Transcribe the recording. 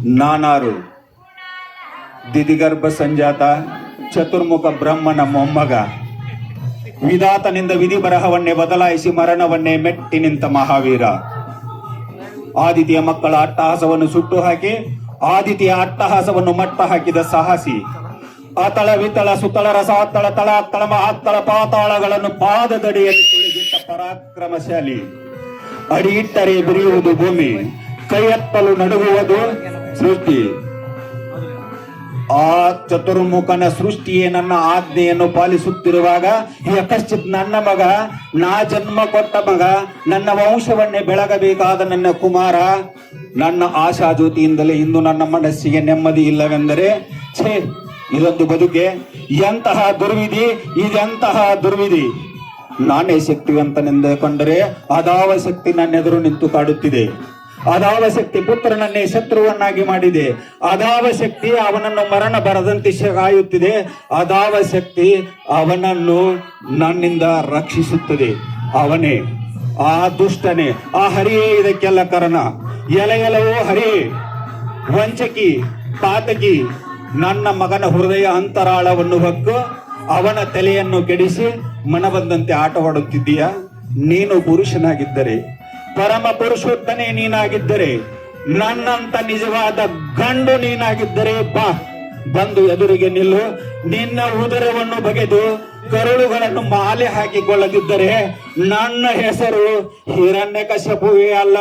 ನಾನಾರು ದಿದಿಗರ್ಭ ಸಂಜಾತ ಚತುರ್ಮುಖ ಬ್ರಹ್ಮನ ಮೊಮ್ಮಗ, ವಿಧಾತನಿಂದ ವಿಧಿ ಬರಹವನ್ನೇ ಬದಲಾಯಿಸಿ ಮರಣವನ್ನೇ ಮೆಟ್ಟಿ ನಿಂತ ಮಹಾವೀರ. ಆದಿತಿಯ ಮಕ್ಕಳ ಅಟ್ಟಹಾಸವನ್ನು ಸುಟ್ಟು ಹಾಕಿ ಆದಿತಿಯ ಅಟ್ಟಹಾಸವನ್ನು ಮಟ್ಟ ಹಾಕಿದ ಸಾಹಸಿ. ಅತಳ ವಿತಳ ಸುತಳ ರಸಾತಳ ತಳಾತ್ತಳ ಮಹಾತ್ತಳ ಪಾತಾಳಗಳನ್ನು ಪಾದದಡಿಯಲ್ಲಿ ತುಳಿದಿಟ್ಟ ಪರಾಕ್ರಮಶಾಲಿ. ಅಡಿ ಇಟ್ಟರೆ ಬಿರಿಯುವುದು ಭೂಮಿ, ಕೈ ಎತ್ತಲು ನಡುಗುವುದು ಸೃಷ್ಟಿ. ಆ ಚತುರ್ಮುಖನ ಸೃಷ್ಟಿಯೇ ನನ್ನ ಆಜ್ಞೆಯನ್ನು ಪಾಲಿಸುತ್ತಿರುವಾಗ ಯಕಶ್ಚಿತ್ ನನ್ನ ಮಗ, ನಾ ಜನ್ಮ ಕೊಟ್ಟ ಮಗ, ನನ್ನ ವಂಶವನ್ನೇ ಬೆಳಗಬೇಕಾದ ನನ್ನ ಕುಮಾರ, ನನ್ನ ಆಶಾ ಜ್ಯೋತಿಯಿಂದಲೇ ಇಂದು ನನ್ನ ಮನಸ್ಸಿಗೆ ನೆಮ್ಮದಿ ಇಲ್ಲವೆಂದರೆ ಛೇ, ಇದೊಂದು ಬದುಕೆ, ಎಂತಹ ದುರ್ವಿಧಿ, ಇದೆಂತಹ ದುರ್ವಿಧಿ. ನಾನೇ ಶಕ್ತಿವಂತನೆಂದುಕೊಂಡರೆ ಅದಾವ ಶಕ್ತಿ ನನ್ನೆದುರು ನಿಂತು ಕಾಡುತ್ತಿದೆ. ಅದಾವ ಶಕ್ತಿ ಪುತ್ರನನ್ನೇ ಶತ್ರುವನ್ನಾಗಿ ಮಾಡಿದೆ. ಅದಾವ ಶಕ್ತಿ ಅವನನ್ನು ಮರಣ ಬರದಂತೆ ಕಾಯುತ್ತಿದೆ. ಅದಾವ ಶಕ್ತಿ ಅವನನ್ನು ನನ್ನಿಂದ ರಕ್ಷಿಸುತ್ತದೆ. ಅವನೇ, ಆ ದುಷ್ಟನೇ, ಆ ಹರಿಯೇ ಇದಕ್ಕೆಲ್ಲ ಕಾರಣ. ಎಲೆಯೆಲವೋ ಹರಿ, ವಂಚಕಿ, ಪಾತಕಿ, ನನ್ನ ಮಗನ ಹೃದಯ ಅಂತರಾಳವನ್ನು ಹೊಕ್ಕು ಅವನ ತಲೆಯನ್ನು ಕೆಡಿಸಿ ಮನಬಂದಂತೆ ಆಟವಾಡುತ್ತಿದ್ದೀಯ. ನೀನು ಪುರುಷನಾಗಿದ್ದರೆ, ಪರಮ ಪುರುಷೋತ್ತನೇ ನೀನಾಗಿದ್ದರೆ, ನನ್ನಂತ ನಿಜವಾದ ಗಂಡು ನೀನಾಗಿದ್ದರೆ ಬಾ, ಬಂದು ಎದುರಿಗೆ ನಿಲ್ಲು. ನಿನ್ನ ಉದರವನ್ನು ಬಗೆದು ಕರುಳುಗಳನ್ನು ಮಾಲೆ ಹಾಕಿಕೊಳ್ಳದಿದ್ದರೆ ನನ್ನ ಹೆಸರು ಹಿರಣ್ಯಕಶಿಪುವೇ ಅಲ್ಲ.